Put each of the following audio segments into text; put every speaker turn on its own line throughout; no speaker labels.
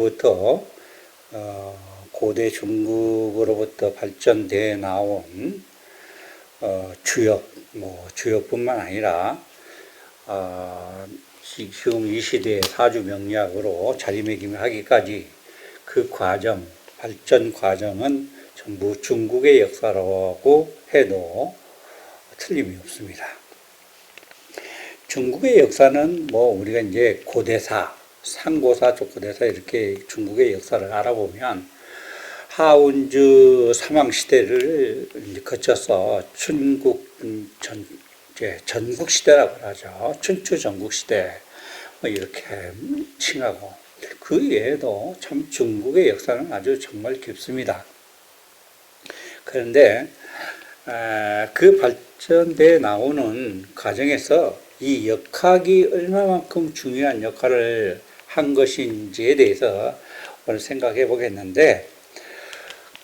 중국으로부터 고대 중국으로부터 발전돼 나온 주역, 주역뿐만 아니라 지금 이 시대의 사주 명리학으로 자리매김하기까지 그 과정, 발전 과정은 전부 중국의 역사라고 해도 틀림이 없습니다. 중국의 역사는 우리가 이제 고대사, 상고사, 족고대사 이렇게 중국의 역사를 알아보면 하운주 사망시대를 거쳐서 전국시대라고 하죠. 춘추 전국시대 이렇게 칭하고, 그 외에도 참 중국의 역사는 아주 정말 깊습니다. 그런데 그 발전돼 나오는 과정에서 이 역학이 얼마만큼 중요한 역할을 한 것인지에 대해서 오늘 생각해 보겠는데,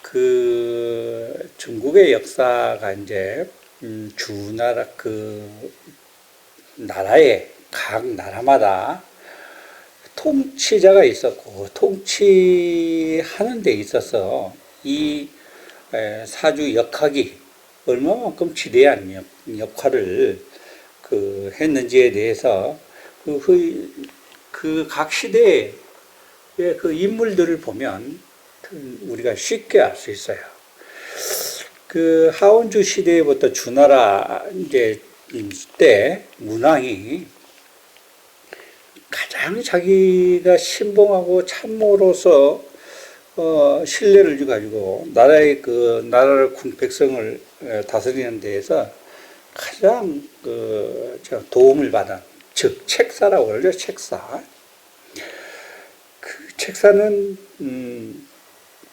그 중국의 역사가 이제 주나라 나라에 각 나라마다 통치자가 있었고, 통치하는 데 있어서 이 사주 역학이 얼마만큼 지대한 역할을 했는지에 대해서 그 각 시대의 그 인물들을 보면 우리가 쉽게 알 수 있어요. 그 하원주 시대부터 주나라 이제 때 문왕이 가장 자기가 신봉하고 참모로서 신뢰를 가지고 나라를 백성을 다스리는 데에서 가장 도움을 받은, 즉 책사라고 그러죠. 책사. 그 책사는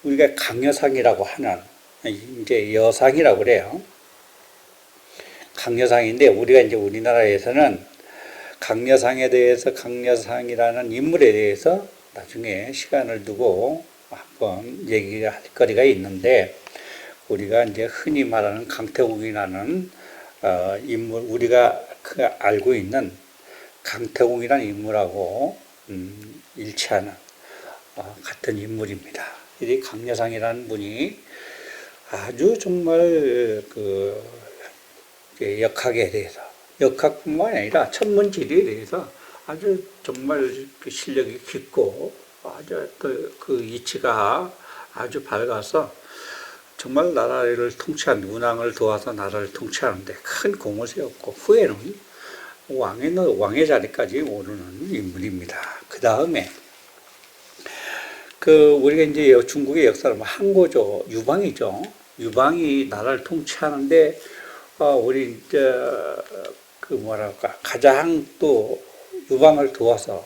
우리가 강여상이라고 하는, 이제 여상이라고 그래요. 강여상인데, 우리가 이제 우리나라에서는 강여상에 대해서, 강여상이라는 인물에 대해서 나중에 시간을 두고 한번 얘기할 거리가 있는데, 우리가 이제 흔히 말하는 강태공이라는 인물, 우리가 알고 있는 강태공이라는 인물하고 일치하는 같은 인물입니다. 이 강여상이라는 분이 아주 정말 역학에 대해서, 역학뿐만 아니라 천문지리에 대해서 아주 정말 실력이 깊고, 아주 그 이치가 아주 밝아서 정말 나라를 문왕을 도와서 나라를 통치하는데 큰 공을 세웠고, 후에는 왕의 자리까지 오르는 인물입니다. 그 다음에 우리가 이제 중국의 역사를 항고조, 유방이죠. 유방이 나라를 통치하는데 우리 가장 또 유방을 도와서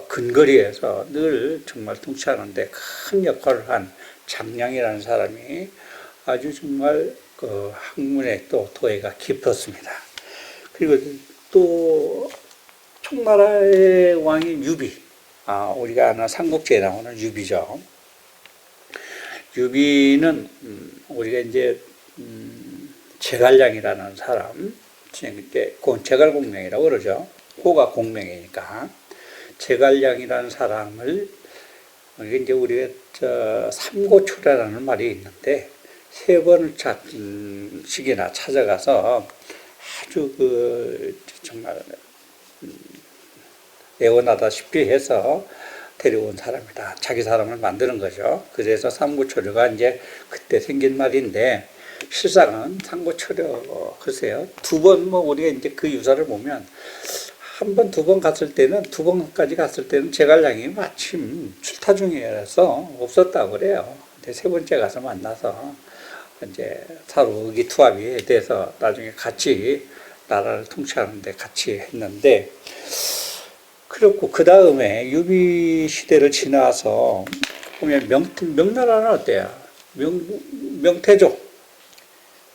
근거리에서 늘 정말 통치하는데 큰 역할을 한 장량이라는 사람이 아주 정말 학문에 또 도예가 깊었습니다. 그리고 또 총나라의 왕인 유비, 우리가 아는 삼국지에 나오는 유비죠. 유비는 우리가 이제 제갈량이라는 사람, 그건 제갈공명이라고 그러죠. 호가 공명이니까 제갈량이라는 사람을 우리가 삼고초려라는 말이 있는데, 3번씩이나 찾아가서 아주 정말 애원하다시피 해서 데려온 사람이다. 자기 사람을 만드는 거죠. 그래서 삼고초려가 이제 그때 생긴 말인데, 실상은 삼고초려, 글쎄요, 2번 우리가 이제 그 유사를 보면, 한 번, 2번 갔을 때는, 2번까지 갔을 때는 제갈량이 마침 출타 중이라서 없었다고 그래요. 근데 3번째 가서 만나서 이제 서로 의기투합이 돼서 나중에 같이 나라를 통치하는데 같이 했는데, 그렇고 그 다음에 유비 시대를 지나서 보면 명나라는 어때요? 명태조.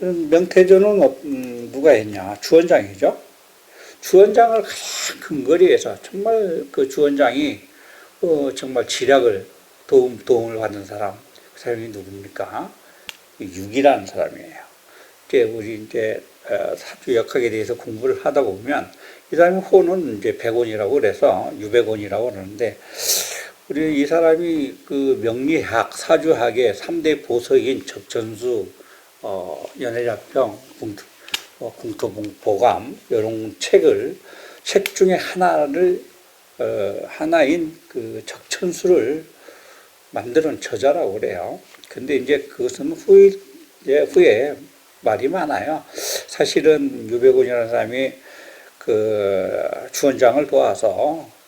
명태조는 누가 했냐? 주원장이죠. 주원장을 가장 근거리에서 정말 그 주원장이 정말 지략을 도움을 받는 사람, 그 사람이 누굽니까? 육이라는 사람이에요. 우리 이제 사주 역학에 대해서 공부를 하다 보면 이 사람의 호는 이제 백원이라고 그래서 유백원이라고 그러는데, 우리 이 사람이 그 명리학, 사주학의 3대 보석인 적천수, 연회자평, 궁토보감, 이런 책 중에 하나인 그 적천수를 만드는 저자라고 그래요. 근데 이제 그것은 후에 말이 많아요. 사실은 유백운이라는 사람이 그 주원장을 도와서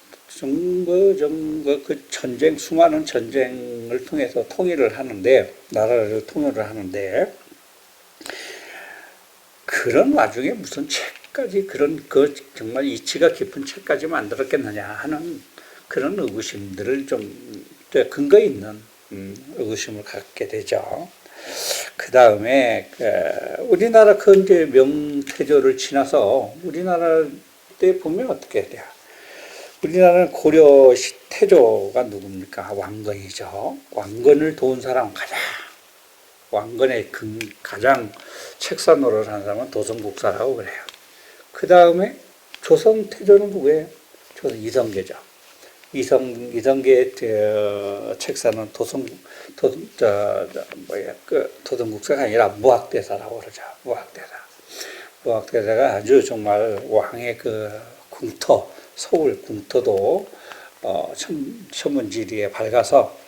수많은 전쟁을 통해서 나라를 통일을 하는데, 그런 와중에 무슨 책까지 정말 이치가 깊은 책까지 만들었겠느냐 하는 그런 의구심들을 근거 있는 의구심을 갖게 되죠. 그 다음에 우리나라 이제 명태조를 지나서 우리나라 때 보면 어떻게 돼요? 우리나라는 고려 태조가 누굽니까? 왕건이죠. 왕건을 도운 사람 왕건의 가장 책사 노릇을 하는 사람은 도성국사라고 그래요. 그 다음에 조선 태조는 누구예요? 조선 이성계죠. 이성계의 책사는 도성국사가 아니라 무학대사라고 그러죠. 무학대사가 아주 정말 왕의 그 서울 궁터도 천문지리에 밝아서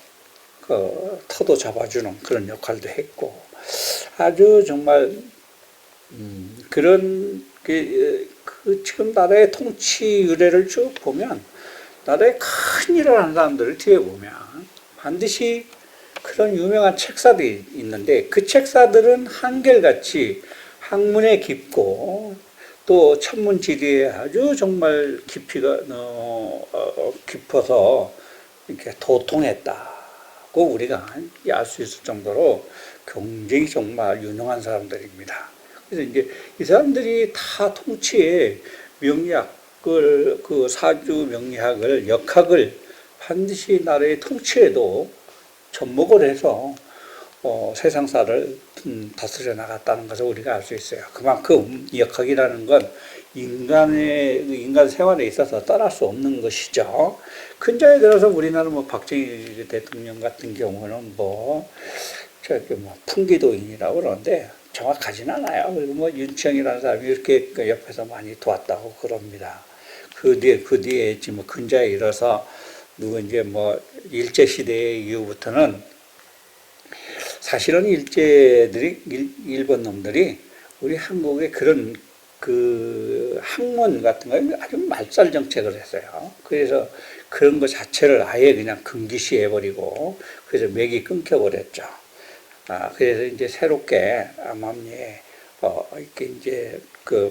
그 터도 잡아주는 그런 역할도 했고, 아주 정말 그런 지금 나라의 통치 의례를 쭉 보면, 나라에 큰 일을 하는 사람들을 뒤에 보면 반드시 그런 유명한 책사들이 있는데, 그 책사들은 한결같이 학문에 깊고 또 천문지리에 아주 정말 깊이가 깊어서 이렇게 도통했다고 우리가 알 수 있을 정도로 굉장히 정말 유능한 사람들입니다. 그래서 이제 이 사람들이 다 통치에 그 사주 명리학을, 역학을 반드시 나라의 통치에도 접목을 해서 세상사를 다스려 나갔다는 것을 우리가 알 수 있어요. 그만큼 역학이라는 건 인간 생활에 있어서 떠날 수 없는 것이죠. 근자에 들어서 우리나라 박정희 대통령 같은 경우는 풍기도인이라고 그러는데 정확하진 않아요. 그리고 윤치영이라는 사람이 이렇게 옆에서 많이 도왔다고 그럽니다. 그 뒤에 지금 근자에 이르러서 일제시대 이후부터는 사실은 일본 놈들이 우리 한국의 그런 학문 같은 거 아주 말살 정책을 했어요. 그래서 그런 거 자체를 아예 그냥 금기시해버리고, 그래서 맥이 끊겨버렸죠. 그래서 이제 새롭게 암암리에 이렇게 이제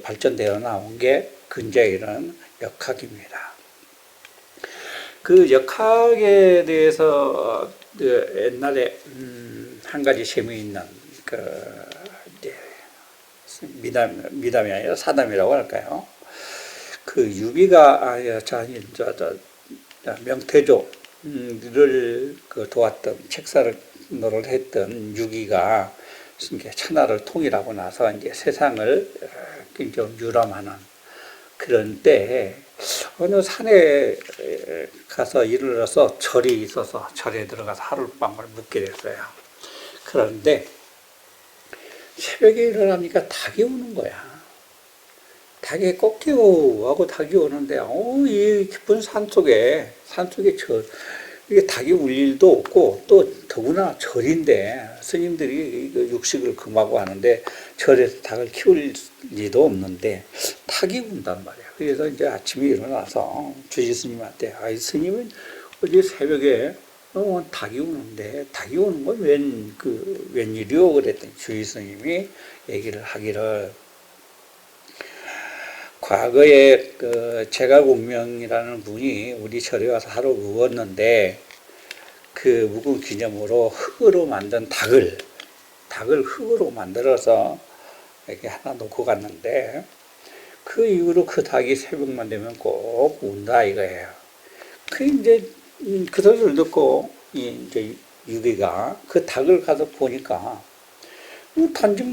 발전되어 나온 게 근자에 이런 역학입니다. 그 역학에 대해서 옛날에 한 가지 재미있는 미담이 아니라 사담이라고 할까요? 그 유비가 명태조를 도왔던 책사를 노를 했던 유기가 천하를 통일하고 나서 이제 세상을 좀 유람하는 그런 때에 어느 산에 가서 이르러서 절이 있어서 절에 들어가서 하룻밤을 묵게 됐어요. 그런데 새벽에 일어나니까 닭이 오는 거야. 닭이 꺾이고 하고 닭이 오는데, 이 깊은 산속에 이게 닭이 울 일도 없고, 또 더구나 절인데 스님들이 육식을 금하고 하는데 절에서 닭을 키울 리도 없는데 닭이 운단 말이야. 그래서 이제 아침에 일어나서 주지 스님한테, 스님은 어제 새벽에 닭이 우는데 닭이 우는 건 웬일이요? 그랬더니 주지 스님이 얘기를 하기를, 과거에 제갈공명이라는 분이 우리 절에 와서 하루 묵었는데, 그 묵은 기념으로 흙으로 만든 닭을 흙으로 만들어서 이렇게 하나 놓고 갔는데, 그 이후로 그 닭이 새벽만 되면 꼭 운다 이거예요. 그 소리를 듣고 이제 유비가 그 닭을 가서 보니까 단지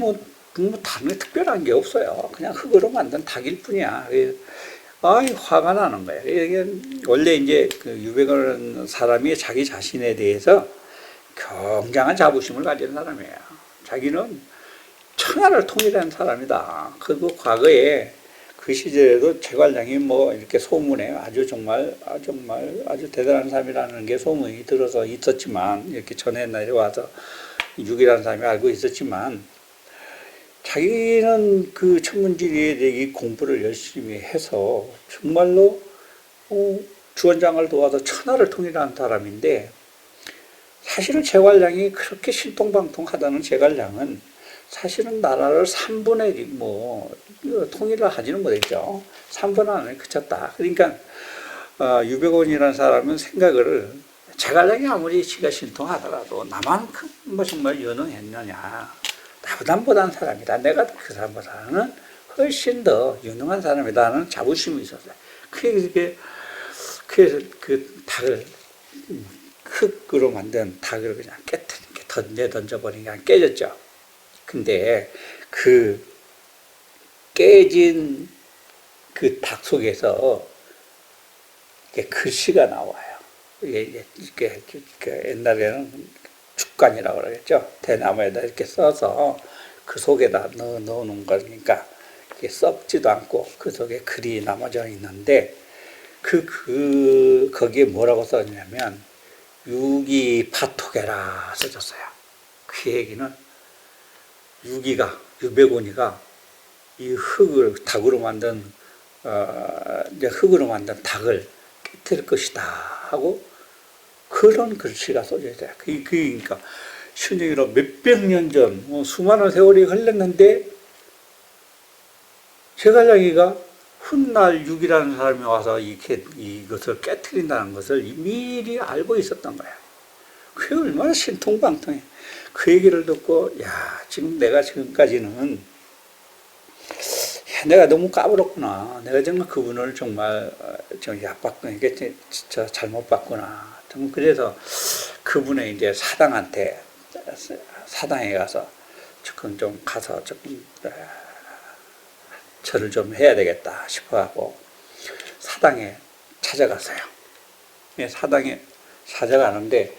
다른 특별한 게 없어요. 그냥 흙으로 만든 닭일 뿐이야. 화가 나는 거예요. 이게 원래 이제 그 유배가는 사람이 자기 자신에 대해서 굉장한 자부심을 가진 사람이에요. 자기는 천하를 통일한 사람이다. 그리고 과거에 그 시절에도 제갈량이 뭐 이렇게 소문에 아주 대단한 사람이라는 게 소문이 들어서 있었지만, 이렇게 전에 내려와서 육이라는 사람이 알고 있었지만, 자기는 그 천문지리에 대해 공부를 열심히 해서 정말로 주원장을 도와서 천하를 통일한 사람인데, 사실은 제갈량이 그렇게 신통방통하다는 제갈량은 사실은 나라를 3분의 1, 통일을 하지는 못했죠. 3분 안에 그쳤다. 그러니까 유백원이라는 사람은 생각을, 제갈량이 아무리 지가 신통하더라도 나만큼 정말 유능했느냐, 나보다 못한 사람이다, 내가 그 사람보다는 훨씬 더 유능한 사람이다 하는 자부심이 있었어요. 그래서 그 닭을, 흙으로 만든 닭을 그냥 던져버리니까 깨졌죠. 근데 그 깨진 그 닭 속에서 글씨가 나와요. 이게 옛날에는 죽간이라고 그러겠죠. 대나무에다 이렇게 써서 그 속에다 넣어놓은 거니까 이게 썩지도 않고 그 속에 글이 남아져 있는데, 거기에 뭐라고 써있냐면 유기파토계라 써졌어요. 그 얘기는 유백원이가 이 흙으로 만든 닭을 깨뜨릴 것이다 하고 그런 글씨가 써져 있어요. 그러니까 신정이로 몇백 년 전, 수많은 세월이 흘렀는데 제갈량이가 훗날 육이라는 사람이 와서 이것을 깨뜨린다는 것을 미리 알고 있었던 거야. 그게 얼마나 신통방통해. 그 얘기를 듣고, 지금 내가 지금까지는, 내가 너무 까불었구나. 내가 정말 그분을 정말 좀 얕봤구나. 이게 진짜 잘못 봤구나. 그래서 그분의 이제 사당에 가서 조금 절을 좀 해야 되겠다 싶어하고 사당에 찾아갔어요. 사당에 찾아가는데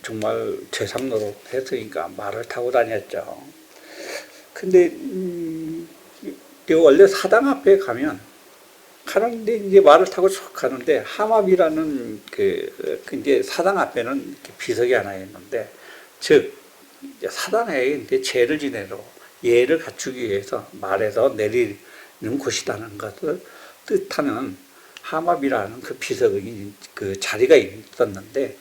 정말 재상노릇 했으니까 말을 타고 다녔죠. 근데 원래 사당 앞에 가는데 이제 말을 타고 쭉 가는데 하마비라는 이제 사당 앞에는 이렇게 비석이 하나 있는데, 즉 사당에 이제 제를 지내러 예를 갖추기 위해서 말에서 내리는 곳이라는 것을 뜻하는 하마비라는 그 비석이 그 자리가 있었는데,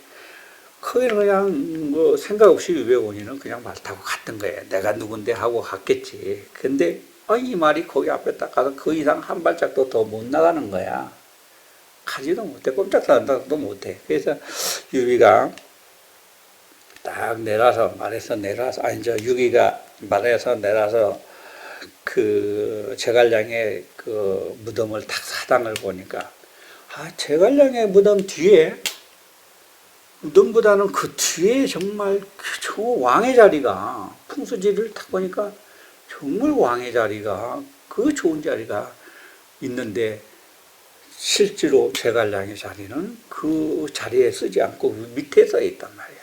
거기는 그냥 생각 없이 유백원이는 그냥 말 타고 갔던 거예요. 내가 누군데 하고 갔겠지. 근데 이 말이 거기 앞에 딱 가서 그 이상 한 발짝도 더 못 나가는 거야. 가지도 못해. 꼼짝도 못해. 그래서 유비가 딱 유기가 말에서 내려서 그 제갈량의 그 무덤을 딱 사당을 보니까, 제갈량의 무덤 뒤에, 무덤보다는 그 뒤에 정말 저 왕의 자리가, 풍수지를 딱 보니까 정말 왕의 자리가, 그 좋은 자리가 있는데, 실제로 제갈량의 자리는 그 자리에 쓰지 않고 밑에 써 있단 말이야.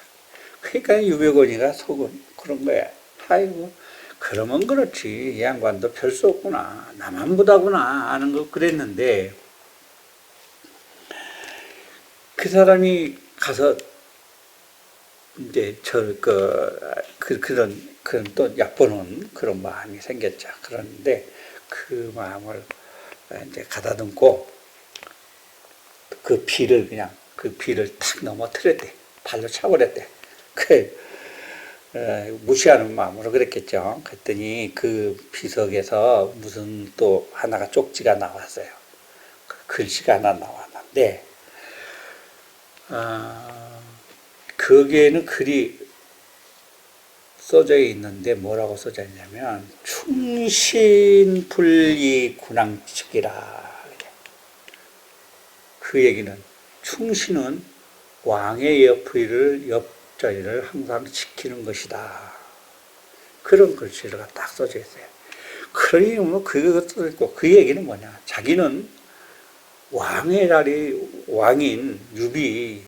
그러니까 유백원이가 속은 그런 거야. 아이고, 그러면 그렇지. 이 양반도 별 수 없구나. 나만 보다구나. 하는 거 그랬는데, 그 사람이 가서 이제 그런 또 얕보는 그런 마음이 생겼죠. 그런데 그 마음을 이제 가다듬고 그 비를 탁 넘어뜨렸대. 발로 차버렸대. 무시하는 마음으로 그랬겠죠. 그랬더니 그 비석에서 무슨 또 하나가 쪽지가 나왔어요. 그 글씨가 하나 나왔는데, 거기에는 글이 써져 있는데 뭐라고 써져 있냐면 충신불이군왕측이라. 그 얘기는 충신은 왕의 옆자리를 항상 지키는 것이다. 그런 글씨가 딱 써져 있어요. 그러니 뭐 그것도 있고 그 얘기는 뭐냐? 자기는 왕의 자리 왕인 유비